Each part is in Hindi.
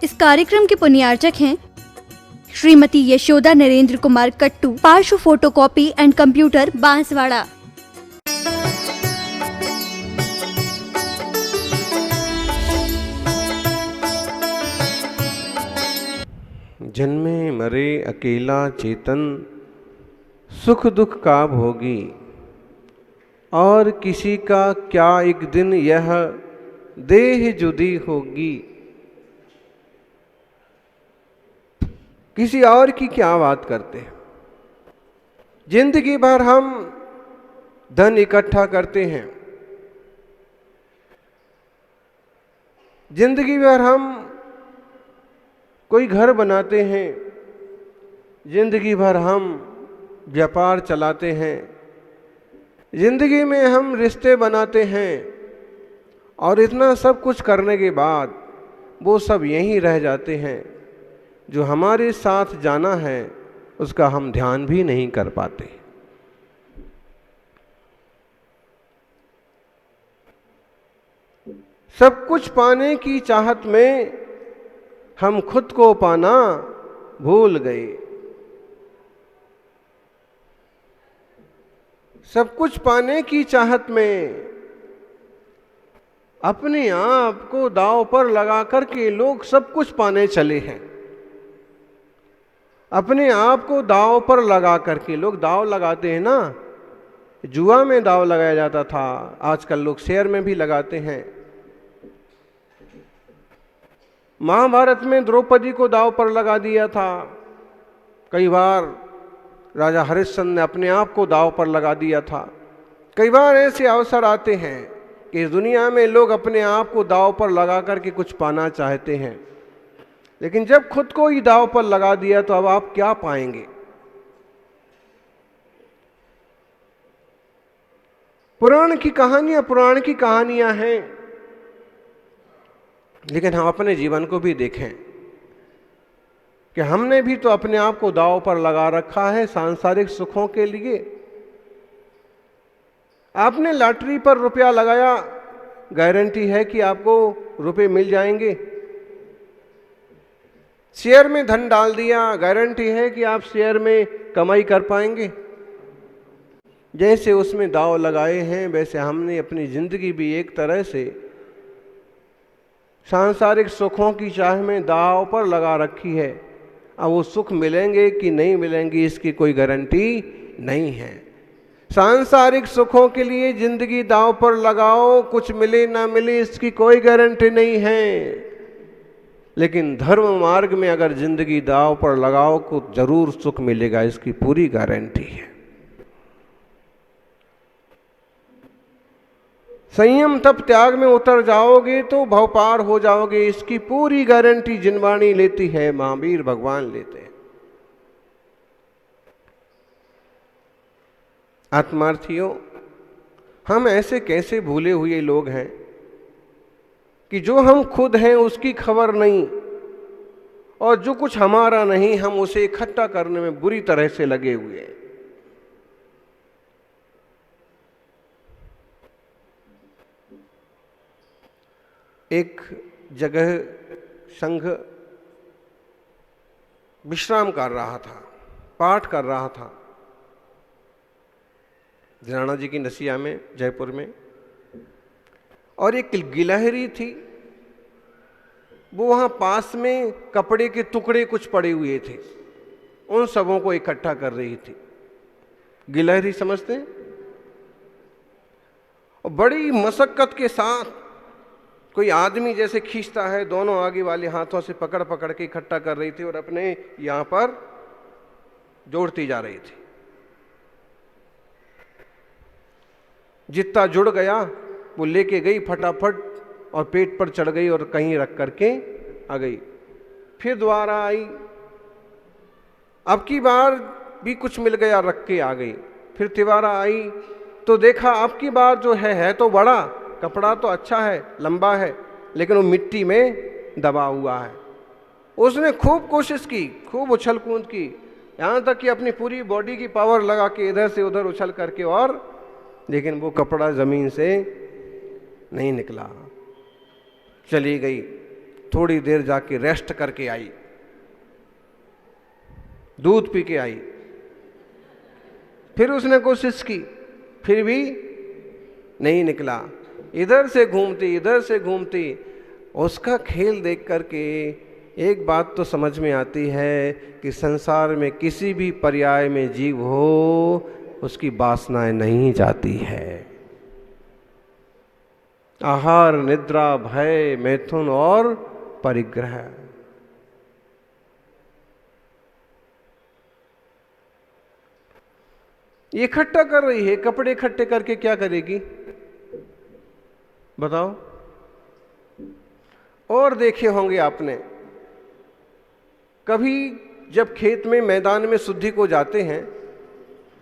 इस कार्यक्रम के पुण्यार्चक हैं श्रीमती यशोदा नरेंद्र कुमार कट्टू, पार्श्व फोटोकॉपी एंड कंप्यूटर, बांसवाड़ा। जन्मे मरे अकेला चेतन, सुख दुख का भोगी, और किसी का क्या एक दिन यह देह जुदी होगी। किसी और की क्या बात करते हैं। जिंदगी भर हम धन इकट्ठा करते हैं, जिंदगी भर हम कोई घर बनाते हैं, जिंदगी भर हम व्यापार चलाते हैं, जिंदगी में हम रिश्ते बनाते हैं, और इतना सब कुछ करने के बाद वो सब यहीं रह जाते हैं। जो हमारे साथ जाना है उसका हम ध्यान भी नहीं कर पाते। सब कुछ पाने की चाहत में हम खुद को पाना भूल गए। सब कुछ पाने की चाहत में अपने आप को दांव पर लगा करके लोग सब कुछ पाने चले हैं। अपने आप को दांव पर लगा करके लोग दांव लगाते हैं ना। जुआ में दांव लगाया जाता था, आजकल लोग शेयर में भी लगाते हैं। महाभारत में द्रौपदी को दांव पर लगा दिया था। कई बार राजा हरिश्चंद्र ने अपने आप को दांव पर लगा दिया था। कई बार ऐसे अवसर आते हैं कि इस दुनिया में लोग अपने आप को दांव पर लगा करके कुछ पाना चाहते हैं, लेकिन जब खुद को ही दांव पर लगा दिया तो अब आप क्या पाएंगे। पुराण की कहानियां हैं, लेकिन हम अपने जीवन को भी देखें कि हमने भी तो अपने आप को दांव पर लगा रखा है सांसारिक सुखों के लिए। आपने लॉटरी पर रुपया लगाया, गारंटी है कि आपको रुपए मिल जाएंगे। शेयर में धन डाल दिया, गारंटी है कि आप शेयर में कमाई कर पाएंगे। जैसे उसमें दांव लगाए हैं, वैसे हमने अपनी जिंदगी भी एक तरह से सांसारिक सुखों की चाह में दांव पर लगा रखी है। अब वो सुख मिलेंगे कि नहीं मिलेंगे इसकी कोई गारंटी नहीं है। सांसारिक सुखों के लिए जिंदगी दांव पर लगाओ, कुछ मिले ना मिले इसकी कोई गारंटी नहीं है। लेकिन धर्म मार्ग में अगर जिंदगी दांव पर लगाओ तो जरूर सुख मिलेगा, इसकी पूरी गारंटी है। संयम तप त्याग में उतर जाओगे तो भवपार हो जाओगे, इसकी पूरी गारंटी जिनवाणी लेती है, महावीर भगवान लेते हैं। आत्मार्थियों, हम ऐसे कैसे भूले हुए लोग हैं कि जो हम खुद हैं उसकी खबर नहीं, और जो कुछ हमारा नहीं हम उसे इकट्ठा करने में बुरी तरह से लगे हुए हैं। एक जगह संघ विश्राम कर रहा था, पाठ कर रहा था राणा जी की नसिया में, जयपुर में। और एक गिलहरी थी, वो वहां पास में कपड़े के टुकड़े कुछ पड़े हुए थे, उन सबों को इकट्ठा कर रही थी। गिलहरी समझते हैं? और बड़ी मशक्कत के साथ कोई आदमी जैसे खींचता है, दोनों आगे वाले हाथों से पकड़ पकड़ के इकट्ठा कर रही थी और अपने यहां पर जोड़ती जा रही थी। जितना जुड़ गया वो लेके गई फटाफट और पेट पर चढ़ गई और कहीं रख करके आ गई। फिर दोबारा आई, अब की बार भी कुछ मिल गया, रख के आ गई। फिर तिबारा आई तो देखा अब की बार जो है तो बड़ा, कपड़ा तो अच्छा है, लंबा है, लेकिन वो मिट्टी में दबा हुआ है। उसने खूब कोशिश की, खूब उछल कूद की, यहाँ तक कि अपनी पूरी बॉडी की पावर लगा के इधर से उधर उछल करके, और लेकिन वो कपड़ा जमीन से नहीं निकला। चली गई। थोड़ी देर जाके रेस्ट करके आई, दूध पी के आई। फिर उसने कोशिश की, फिर भी नहीं निकला। इधर से घूमती इधर से घूमती। उसका खेल देख करके एक बात तो समझ में आती है कि संसार में किसी भी पर्याय में जीव हो, उसकी वासनाएं नहीं जाती है। आहार, निद्रा, भय, मैथुन और परिग्रह। ये इकट्ठा कर रही है, कपड़े इकट्ठे करके क्या करेगी बताओ? और देखे होंगे आपने, कभी जब खेत में मैदान में शुद्धि को जाते हैं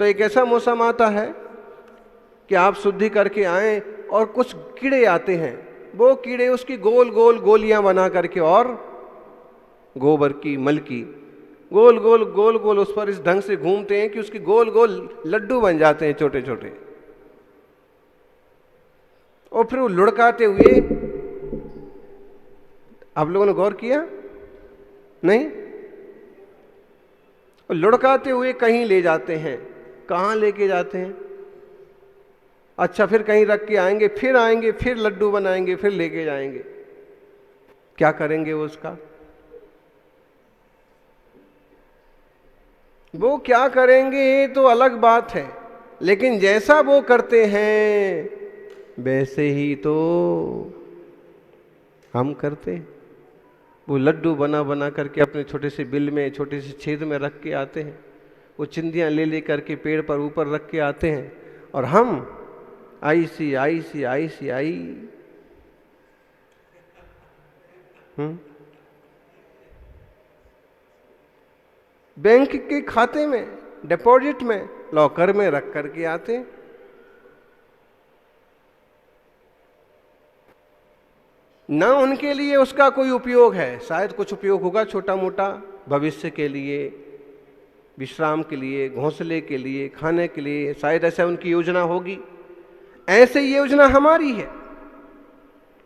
तो एक ऐसा मौसम आता है कि आप शुद्धि करके आए और कुछ कीड़े आते हैं। वो कीड़े उसकी गोल गोल गोलियां बना करके और गोबर की, मल की गोल गोल गोल गोल उस पर इस ढंग से घूमते हैं कि उसकी गोल गोल लड्डू बन जाते हैं, छोटे छोटे। और फिर वो लुढ़काते हुए, आप लोगों ने गौर किया नहीं? लुढ़काते हुए कहीं ले जाते हैं। कहाँ लेके जाते हैं? अच्छा, फिर कहीं रख के आएंगे, फिर लड्डू बनाएंगे, फिर लेके जाएंगे। क्या करेंगे वो उसका? वो क्या करेंगे ये तो अलग बात है, लेकिन जैसा वो करते हैं वैसे ही तो हम करते हैं। वो लड्डू बना बना करके अपने छोटे से बिल में, छोटे से छेद में रख के आते हैं। वो चिंदियाँ ले ले करके पेड़ पर ऊपर रख के आते हैं, और हम आई सी आई सी आई सी आई। बैंक के खाते में, डिपॉजिट में, लॉकर में रख करके आते हैं। ना उनके लिए उसका कोई उपयोग है। शायद कुछ उपयोग होगा छोटा मोटा, भविष्य के लिए, विश्राम के लिए, घोंसले के लिए, खाने के लिए, शायद ऐसा उनकी योजना होगी। ऐसे योजना हमारी है,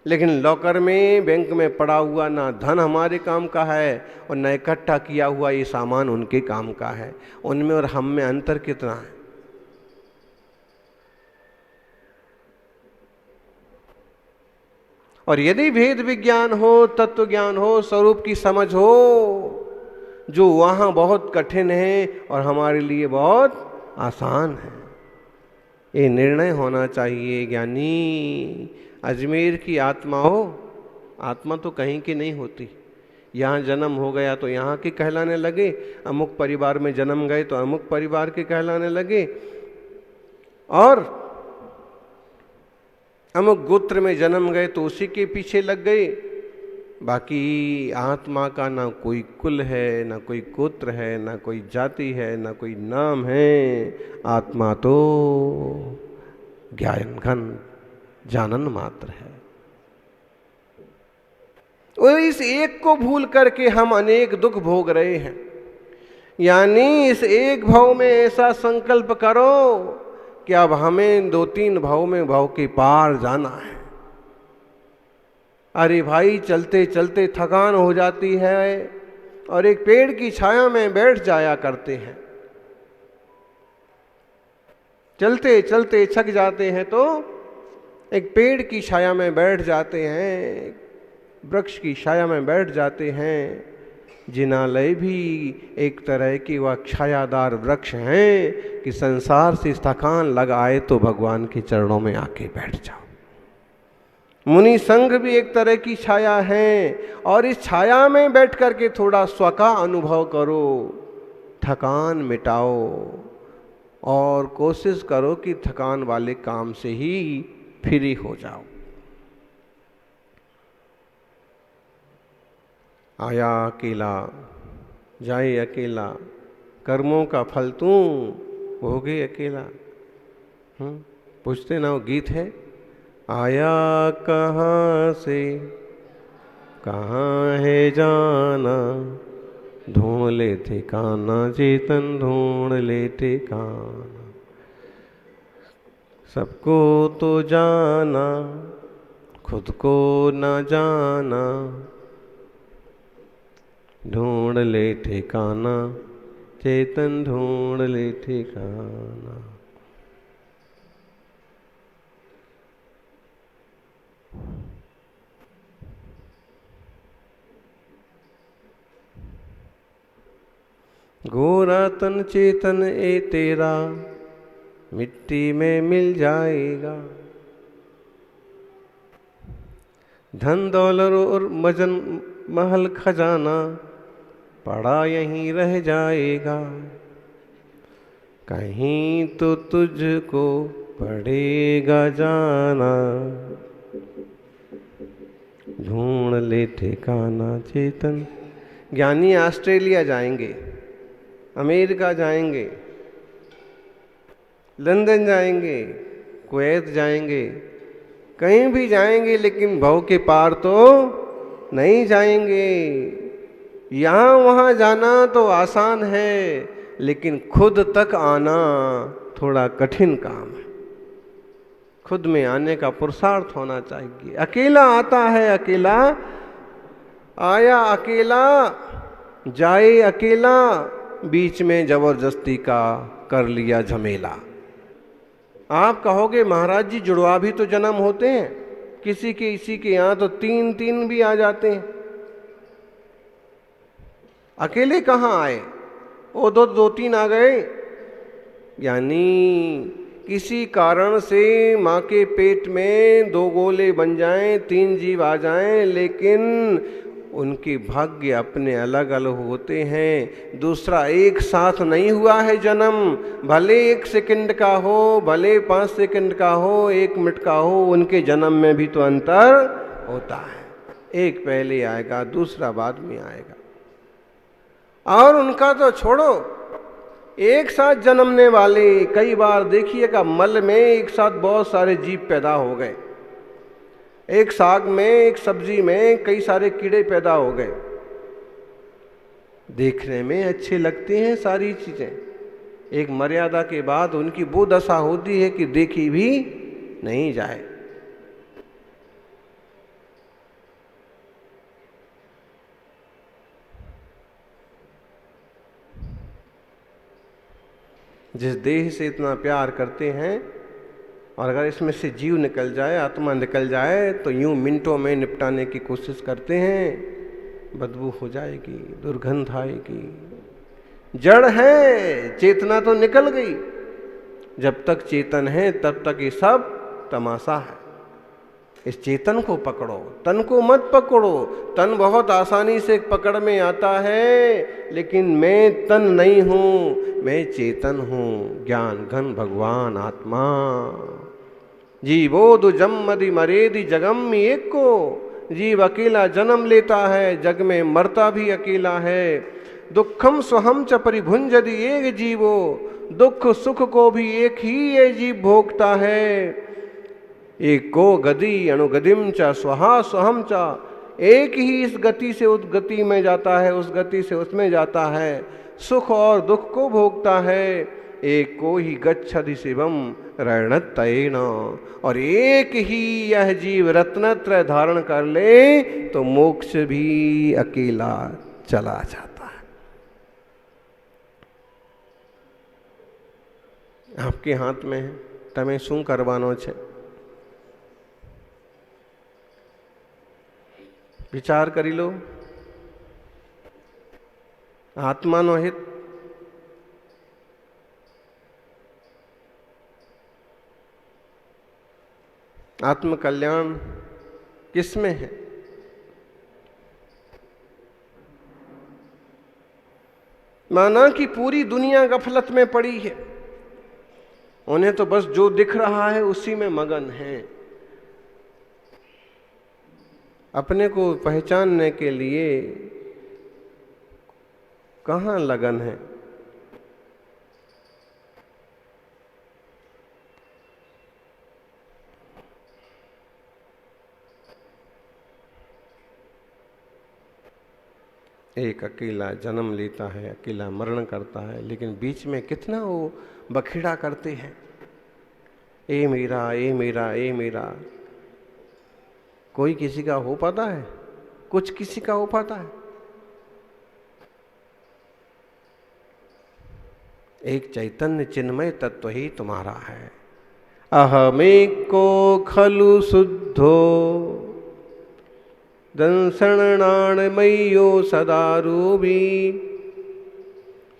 लेकिन लॉकर में, बैंक में पड़ा हुआ ना धन हमारे काम का है और न इकट्ठा किया हुआ ये सामान उनके काम का है। उनमें और हम में अंतर कितना है? और यदि भेद विज्ञान हो, तत्व ज्ञान हो, स्वरूप की समझ हो, जो वहां बहुत कठिन है और हमारे लिए बहुत आसान है, ये निर्णय होना चाहिए ज्ञानी। अजमेर की आत्मा हो, आत्मा तो कहीं की नहीं होती। यहाँ जन्म हो गया तो यहाँ के कहलाने लगे, अमुक परिवार में जन्म गए तो अमुक परिवार के कहलाने लगे, और अमुक गोत्र में जन्म गए तो उसी के पीछे लग गए। बाकी आत्मा का ना कोई कुल है, ना कोई गोत्र है, ना कोई जाति है, ना कोई नाम है। आत्मा तो ज्ञान घन जानन मात्र है। और इस एक को भूल करके हम अनेक दुख भोग रहे हैं। यानी इस एक भाव में ऐसा संकल्प करो कि अब हमें 2-3 भाव में भाव के पार जाना है। अरे भाई, चलते चलते थकान हो जाती है और एक पेड़ की छाया में बैठ जाया करते हैं। चलते चलते थक जाते हैं तो एक पेड़ की छाया में बैठ जाते हैं, वृक्ष की छाया में बैठ जाते हैं। जिनालय भी एक तरह की वह छायादार वृक्ष हैं कि संसार से थकान लग आए तो भगवान के चरणों में आके बैठ जाओ। मुनि संघ भी एक तरह की छाया है, और इस छाया में बैठ करके थोड़ा स्व का अनुभव करो, थकान मिटाओ और कोशिश करो कि थकान वाले काम से ही फ्री हो जाओ। आया अकेला जाए अकेला, कर्मों का फल तू भोगे अकेला। पूछते ना, वो गीत है, आया कहाँ से कहाँ है जाना, ढूंढ ले ठिकाना चेतन ढूंढ ले ठिकाना। सबको तो जाना, खुद को न जाना, ढूंढ ले ठिकाना, चेतन ढूंढ ले ठिकाना। गोरा तन चेतन ए तेरा मिट्टी में मिल जाएगा, धन दौलत और मजन महल खजाना पड़ा यहीं रह जाएगा, कहीं तो तुझको पड़ेगा जाना, ढूंढ ले ठिकाना चेतन। ज्ञानी ऑस्ट्रेलिया जाएंगे, अमेरिका जाएंगे, लंदन जाएंगे, कुवैत जाएंगे, कहीं भी जाएंगे, लेकिन भव के पार तो नहीं जाएंगे। यहाँ वहाँ जाना तो आसान है, लेकिन खुद तक आना थोड़ा कठिन काम है। खुद में आने का पुरुषार्थ होना चाहिए। अकेला आता है, अकेला आया, अकेला जाए, अकेला बीच में जबरदस्ती का कर लिया झमेला। आप कहोगे महाराज जी जुड़वा भी तो जन्म होते हैं, किसी के इसी के यहाँ तो 3 भी आ जाते हैं, अकेले कहाँ आए? वो 2 आ गए। यानी किसी कारण से माँ के पेट में 2 गोले बन जाएं, 3 जीव आ जाएं, लेकिन उनके भाग्य अपने अलग अलग होते हैं। दूसरा एक साथ नहीं हुआ है जन्म, भले 1 सेकंड का हो, भले 5 सेकंड का हो, 1 मिनट का हो, उनके जन्म में भी तो अंतर होता है। एक पहले आएगा, दूसरा बाद में आएगा। और उनका तो छोड़ो, एक साथ जन्मने वाले, कई बार देखिएगा मल में एक साथ बहुत सारे जीव पैदा हो गए, एक साग में, एक सब्जी में कई सारे कीड़े पैदा हो गए। देखने में अच्छे लगते हैं सारी चीजें, एक मर्यादा के बाद उनकी वो दशा होती है कि देखी भी नहीं जाए। जिस देह से इतना प्यार करते हैं, और अगर इसमें से जीव निकल जाए, आत्मा निकल जाए, तो यूं मिनटों में निपटाने की कोशिश करते हैं। बदबू हो जाएगी, दुर्गंध आएगी। जड़ है, चेतना तो निकल गई। जब तक चेतन है तब तक ये सब तमाशा है। इस चेतन को पकड़ो, तन को मत पकड़ो। तन बहुत आसानी से पकड़ में आता है, लेकिन मैं तन नहीं हूं, मैं चेतन हूं, ज्ञान घन भगवान आत्मा। जीवोदु जम्मदि मरेदि जगम एक को। जीव अकेला जन्म लेता है, जग में मरता भी अकेला है। दुखम स्वहम च परिभुंजदि एक जीवो। दुख सुख को भी एक ही ये जीव भोगता है। एक को गति अणुगतिम च स्वहा स्वहम च। एक ही इस गति से उस गति में जाता है, उस गति से उसमें जाता है, सुख और दुख को भोगता है। एक को ही गच्छति शिवम रणतयेन। और एक ही यह जीव रत्नत्रय धारण कर ले तो मोक्ष भी अकेला चला जाता है। आपके हाथ में है, तमें શું કરવાનો છે? વિચાર કરી લો। આત્માનો હિત, आत्म कल्याण किस में है? माना कि पूरी दुनिया गफलत में पड़ी है, उन्हें तो बस जो दिख रहा है उसी में मगन है। अपने को पहचानने के लिए कहाँ लगन है? एक अकेला जन्म लेता है, अकेला मरण करता है, लेकिन बीच में कितना वो बखेड़ा करते हैं, ए मेरा, ए मेरा, ए मेरा। कोई किसी का हो पाता है? कुछ किसी का हो पाता है? एक चैतन्य चिन्मय तत्व ही तुम्हारा है। अहमेको खलु शुद्धो दंसणाणमय्यो सदारूपी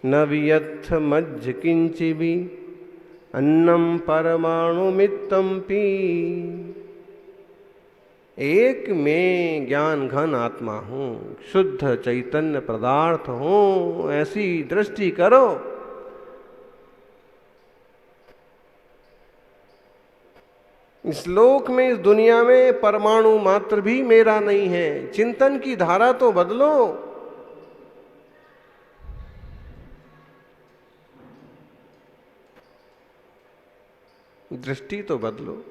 न वियत्थ मज्ज किंचिबी अन्नम परमाणु मित्तम पी। एक मैं ज्ञान घन आत्मा हूँ, शुद्ध चैतन्य पदार्थ हूँ, ऐसी दृष्टि करो। इस लोक में, इस दुनिया में परमाणु मात्र भी मेरा नहीं है। चिंतन की धारा तो बदलो। दृष्टि तो बदलो।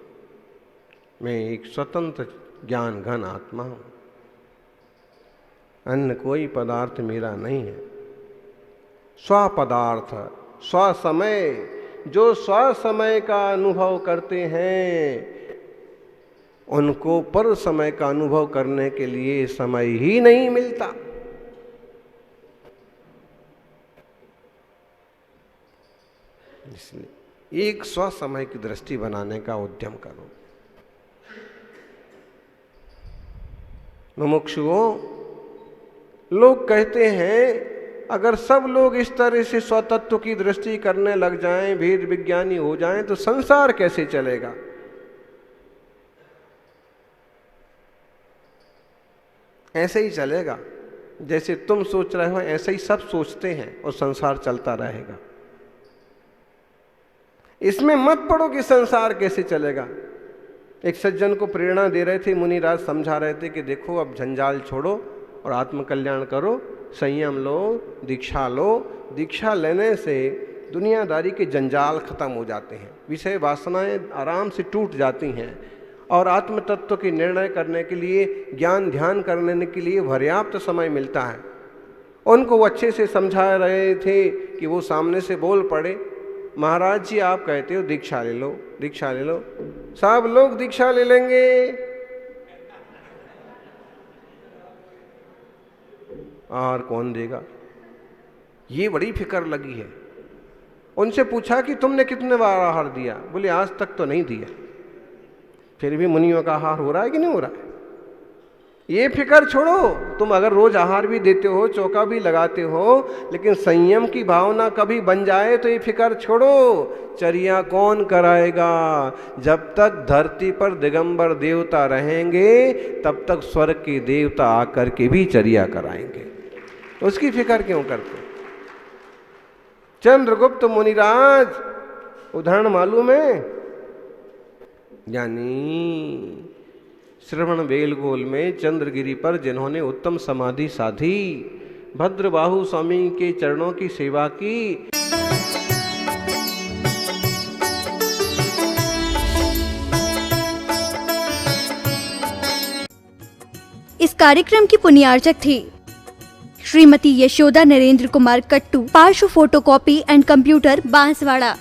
मैं एक स्वतंत्र ज्ञान घन आत्मा हूं, अन्य कोई पदार्थ मेरा नहीं है। स्वपदार्थ, स्वसमय, जो स्वसमय का अनुभव करते हैं उनको पर समय का अनुभव करने के लिए समय ही नहीं मिलता। इसलिए एक स्वसमय की दृष्टि बनाने का उद्यम करो। मुमुक्षुओं, लोग कहते हैं अगर सब लोग इस तरह से स्वतत्व की दृष्टि करने लग जाएं, वेद विज्ञानी हो जाएं, तो संसार कैसे चलेगा? ऐसे ही चलेगा जैसे तुम सोच रहे हो, ऐसे ही सब सोचते हैं और संसार चलता रहेगा। इसमें मत पड़ो कि संसार कैसे चलेगा। एक सज्जन को प्रेरणा दे रहे थे मुनिराज, समझा रहे थे कि देखो अब जंजाल छोड़ो और आत्मकल्याण करो, संयम लो, दीक्षा लो। दीक्षा लेने से दुनियादारी के जंजाल खत्म हो जाते हैं, विषय वासनाएं आराम से टूट जाती हैं और आत्म तत्व के निर्णय करने के लिए, ज्ञान ध्यान करने के लिए पर्याप्त समय मिलता है। उनको वो अच्छे से समझा रहे थे कि वो सामने से बोल पड़े, महाराज जी आप कहते हो दीक्षा ले लो, दीक्षा ले लो। सब लोग दीक्षा ले लेंगे और कौन देगा? ये बड़ी फिक्र लगी है। उनसे पूछा कि तुमने कितने बार आहार दिया? बोले आज तक तो नहीं दिया। फिर भी मुनियों का आहार हो रहा है कि नहीं हो रहा है? ये फिक्र छोड़ो। तुम अगर रोज आहार भी देते हो, चौका भी लगाते हो, लेकिन संयम की भावना कभी बन जाए तो ये फिक्र छोड़ो। चर्या कौन कराएगा? जब तक धरती पर दिगंबर देवता रहेंगे तब तक स्वर्ग के देवता आकर के भी चर्या कराएंगे। उसकी फिक्र क्यों करते? चंद्रगुप्त मुनिराज उदाहरण मालूम है? यानी श्रवण बेलगोल में चंद्रगिरी पर जिन्होंने उत्तम समाधि साधी, भद्रबाहु स्वामी के चरणों की सेवा की। इस कार्यक्रम की पुण्यार्चक थी श्रीमती यशोदा नरेंद्र कुमार कट्टू, पार्श्व फोटोकॉपी एंड कंप्यूटर, बांसवाड़ा।